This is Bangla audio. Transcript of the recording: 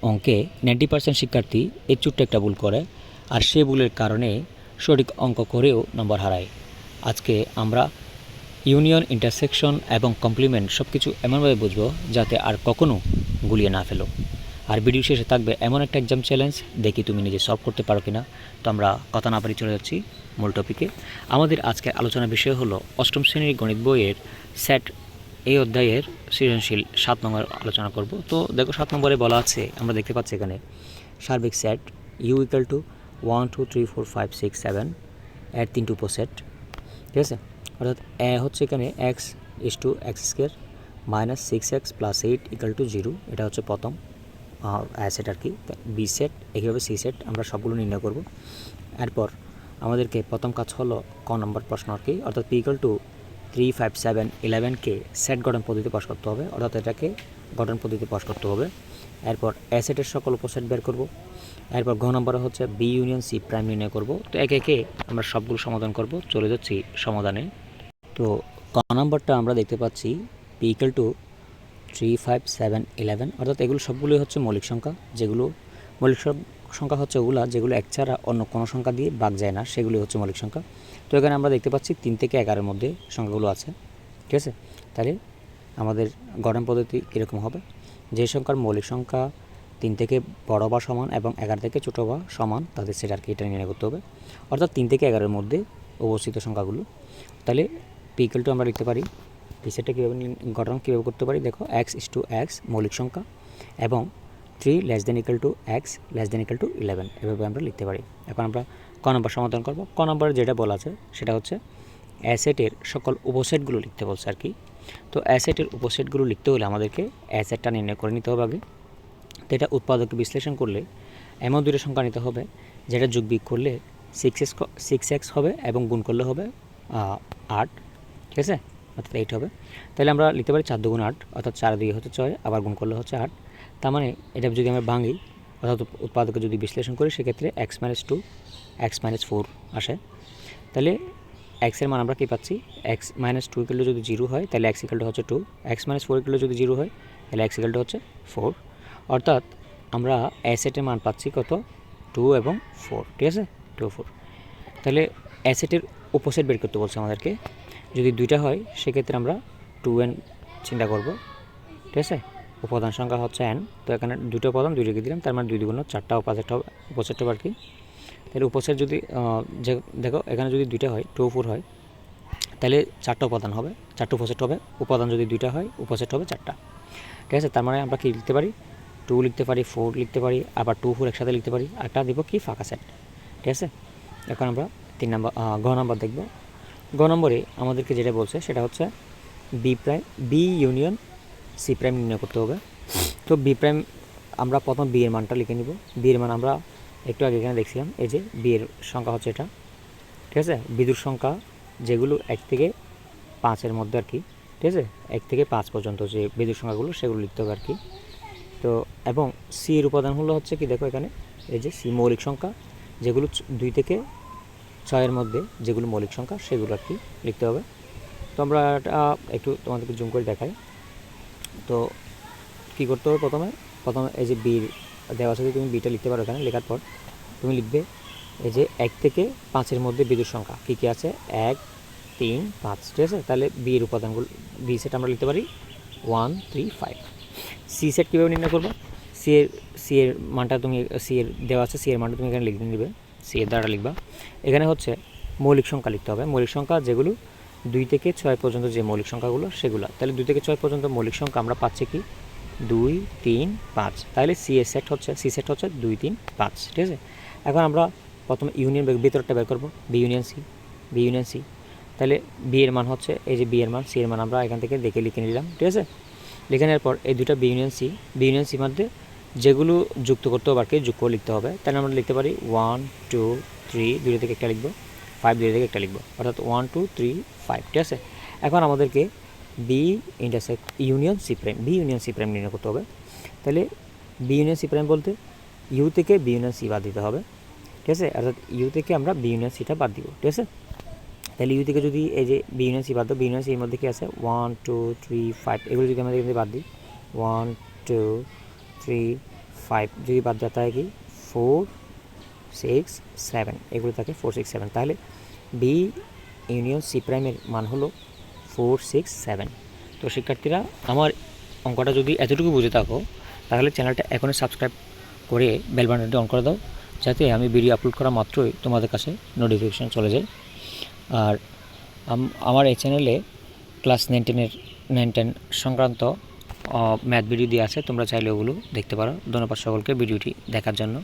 অঙ্কে 90% শিক্ষার্থী এই ছোট্ট একটা ভুল করে, আর সে ভুলের কারণে সঠিক অঙ্ক করেও নম্বর হারায়। আজকে আমরা ইউনিয়ন, ইন্টারসেকশন এবং কমপ্লিমেন্ট সব কিছু এমনভাবে বুঝবো যাতে আর কখনো গুলিয়ে না ফেলো। আর ভিডিও শেষে থাকবে এমন একটা এক্সাম চ্যালেঞ্জ, দেখি তুমি নিজে সলভ করতে পারো কিনা। তো আমরা কথা না পারি চলে যাচ্ছি মূল টপিকে। আমাদের আজকে আলোচনার বিষয় হলো অষ্টম শ্রেণীর গণিত বইয়ের সেট এই অধ্যায়ের সৃজনশীল 7 নম্বর আলোচনা করব। তো দেখো 7 নম্বরে বলা আছে, আমরা দেখতে পাচ্ছি এখানে সার্বিক সেট ইউ ইকুয়াল টু 1 2 3 4 5 6 7 এর 3টি উপসেট, ঠিক আছে। অর্থাৎ এ হচ্ছে এখানে x is to x square minus 6x plus 8 equal to 0, এটা হচ্ছে প্রথম সেট আর কি। বি সেট একইভাবে সি সেট আমরা সবগুলো নির্ণয় করব। এরপর আমাদেরকে প্রথম কাজ হলো ক নম্বর প্রশ্ন আর কি, অর্থাৎ পি ইকুয়াল টু 3 5 7 11কে সেট গঠন পদ্ধতিতে প্রকাশ করতে হবে, অর্থাৎ এটাকে গঠন পদ্ধতিতে প্রকাশ করতে হবে। এরপর এ সেটের সকল উপসেট বের করব। এরপর ঘ নম্বরে হচ্ছে বি ইউনিয়ন সি প্রাইম নির্ণয় করব। তো একে একে আমরা সবগুলো সমাধান করব। চলে যাচ্ছি সমাধানে। তো ক নম্বরটা আমরা দেখতে পাচ্ছি পি ইকুয়াল টু 3 5 7 11, অর্থাৎ এগুলো সবগুলোই হচ্ছে মৌলিক সংখ্যা। যেগুলো মৌলিক সংখ্যা হচ্ছে ওগুলা যেগুলো এক ছাড়া অন্য কোনো সংখ্যা দিয়ে ভাগ যায় না, সেগুলি হচ্ছে মৌলিক সংখ্যা। তো এখানে আমরা দেখতে পাচ্ছি 3 থেকে 11-এর মধ্যে সংখ্যাগুলো আছে, ঠিক আছে। তাহলে আমাদের গঠন পদ্ধতি কীরকম হবে, যে সংখ্যার মৌলিক সংখ্যা 3 থেকে বড় বা সমান এবং 11 থেকে ছোটো বা সমান তাদের সেটা আর কি, এটা নির্ণয় করতে হবে। অর্থাৎ 3 থেকে 11-এর মধ্যে অবস্থিত সংখ্যাগুলো। তাহলে পি ইকুয়াল টু আমরা লিখতে পারি, পি সেটটা কীভাবে গঠন কীভাবে করতে পারি, দেখো এক্স ইস টু এক্স মৌলিক সংখ্যা এবং 3 less than equal to x less than equal to 11, এভাবে আমরা লিখতে পারি। এখন আমরা ক নম্বর সমাধান করব। ক নম্বরে যেটা বলা আছে সেটা হচ্ছে অ্যাসেটের সকল উপসেটগুলো লিখতে বলছে আর কি। তো অ্যাসেটের উপসেটগুলো লিখতে হলে আমাদেরকে অ্যাসেটটা নির্ণয় করে নিতে হবে আগে। তো এটা উৎপাদককে বিশ্লেষণ করলে এমন দুটো সংখ্যা নিতে হবে যেটা যোগ বিয়োগ করলে 6x হবে এবং গুণ করলে হবে 8, ঠিক আছে, অর্থাৎ 8 হবে। তাহলে আমরা লিখতে পারি 4 2 8, অর্থাৎ 4 দিয়ে হচ্ছে 6, আবার গুণ করলে হচ্ছে 8। তার মানে এটা যদি আমরা ভাঙি, অর্থাৎ উৎপাদকে যদি বিশ্লেষণ করি, সেক্ষেত্রে x - 2 x - 4 আসে। তাহলে x এর মান আমরা কী পাচ্ছি, x - 2 ইকুয়াল টু যদি 0 হয় তাহলে x ইকুয়াল টু হচ্ছে 2, x - 4 ইকুয়াল টু যদি 0 হয় তাহলে x ইকুয়াল টু হচ্ছে 4। অর্থাৎ আমরা অ্যাসেটের মান পাচ্ছি কত, 2 এবং 4, ঠিক আছে, 2 4। তাহলে অ্যাসেটের উপসেট বের করতে বলছে আমাদেরকে। যদি দুইটা হয় সেক্ষেত্রে আমরা 2n চিন্তা করব, ঠিক আছে। উপাদান সংখ্যা হচ্ছে n, তো এখানে দুটো উপাদান দুইটাকে দিলাম, তার মানে 2 2 4টা উপসেট হবে আর কি। তাহলে উপসেট যদি দেখো এখানে যদি দুইটা হয় 2 4 হয় তাহলে 4টা উপাদান হবে, 4টা উপসেট হবে। উপাদান যদি দুইটা হয় উপসেট হবে 4টা, ঠিক আছে। তার মানে আমরা কি লিখতে পারি, 2 লিখতে পারি, 4 লিখতে পারি, আবার 2 4 একসাথে লিখতে পারি। একটা দিব কি, ফাঁকা সেট, ঠিক আছে। এখন আমরা 3 নম্বর ঘ নম্বর দেখব। ঘ নম্বরে আমাদেরকে যেটা বলছে সেটা হচ্ছে বি ইউনিয়ন সি প্রাইম নির্ণয় করতে হবে। তো বি প্রাইম আমরা প্রথম বি এর মানটা লিখে নিব। বি এর মান আমরা একটু আগে এখানে দেখছিলাম, এই যে বি এর সংখ্যা হচ্ছে এটা, ঠিক আছে। বিজোড় সংখ্যা যেগুলো 1 থেকে 5-এর মধ্যে আর কি, ঠিক আছে, 1 থেকে 5 পর্যন্ত যে বিজোড় সংখ্যাগুলো সেগুলো লিখতে হবে আর কি। তো এবং সি এর উপাদান হলো হচ্ছে কি, দেখো এখানে এই যে সি মৌলিক সংখ্যা যেগুলো 2 থেকে 6-এর মধ্যে যেগুলো মৌলিক সংখ্যা সেগুলো আর কি লিখতে হবে। তো আমরা একটু তোমাদেরকে জুম করে দেখাই। তো কী করতে হবে, প্রথমে এই যে বি দেওয়া আছে, তুমি বিটা লিখতে পারো। এখানে লেখার পর তুমি লিখবে এই যে 1 থেকে 5-এর মধ্যে বিজোড় সংখ্যা কী কী আছে, 1 3 5, ঠিক আছে। তাহলে বি এর উপাদানগুলো, বি সেট আমরা লিখতে পারি 1 3 5। সি সেট কীভাবে নির্ণয় করবো, সি এর মানটা তুমি, সি এর দেওয়া আছে, সি এর মানটা তুমি এখানে লিখে নেবে, সি এর দ্বারা লিখবা। এখানে হচ্ছে মৌলিক সংখ্যা লিখতে হবে, মৌলিক সংখ্যা যেগুলো 2 থেকে 6 পর্যন্ত যে মৌলিক সংখ্যাগুলো সেগুলো। তাহলে 2 থেকে 6 পর্যন্ত মৌলিক সংখ্যা আমরা পাচ্ছি কি, 2 3 5। তাহলে সি সেট হচ্ছে 2 3 5, ঠিক আছে। এখন আমরা প্রথমে ইউনিয়ন ভিতরটা বের করবো, বি ইউনিয়ন সি। তাহলে বি এর মান হচ্ছে এই যে বি এর মান, সি এর মান আমরা এখান থেকে দেখে লিখে নিলাম, ঠিক আছে। লিখে নেওয়ার পর এই দুটো বি ইউনিয়ন সি মধ্যে যেগুলো যুক্ত করতে হবে আর কি, যোগ করে লিখতে হবে। তাহলে আমরা লিখতে পারি 1 2 3, দুটো থেকে একটা লিখবো, 5 দুটো থেকে একটা লিখবো, অর্থাৎ 1 2 3 5, ঠিক আছে। এখন আমাদেরকে বি ইউনিয়ন সি প্রাইম নির্ণয় করতে হবে। তাহলে বি ইউনিয়ন সি প্রাইম বলতে ইউ থেকে বি ইউনিয়ন সি বাদ দিতে হবে, ঠিক আছে। অর্থাৎ ইউ থেকে আমরা বি ইউনিয়ন সিটা বাদ দিব, ঠিক আছে। তাহলে ইউ থেকে যদি এই যে বি ইউনিয়ন সি বাদ দাও, বি ইউনিয়ন সির মধ্যে কী আছে 1 2 3 5, এগুলো যদি আমাদের এখানে বাদ দিই 1 2 3 5 যদি বাদ যায় তাহলে কি 4 6 7 এগুলো থাকে 4 6 7, তাহলে বি ইউনিয়ন সি প্রাইমের মান হলো 4 6 7। তো শিক্ষার্থীরা, আমার অঙ্কটা যদি এতটুকু বুঝে থাকো তাহলে চ্যানেলটা এখনই সাবস্ক্রাইব করে বেল বাটনটি অন করে দাও, যাতে আমি ভিডিও আপলোড করা মাত্রই তোমাদের কাছে নোটিফিকেশান চলে যায়। আর আমার এই চ্যানেলে ক্লাস 9-10 সংক্রান্ত ম্যাথ ভিডিও দিয়ে আছে, তোমরা চাইলে ওগুলো দেখতে পারো। ধন্যবাদ সকলকে ভিডিওটি দেখার জন্য।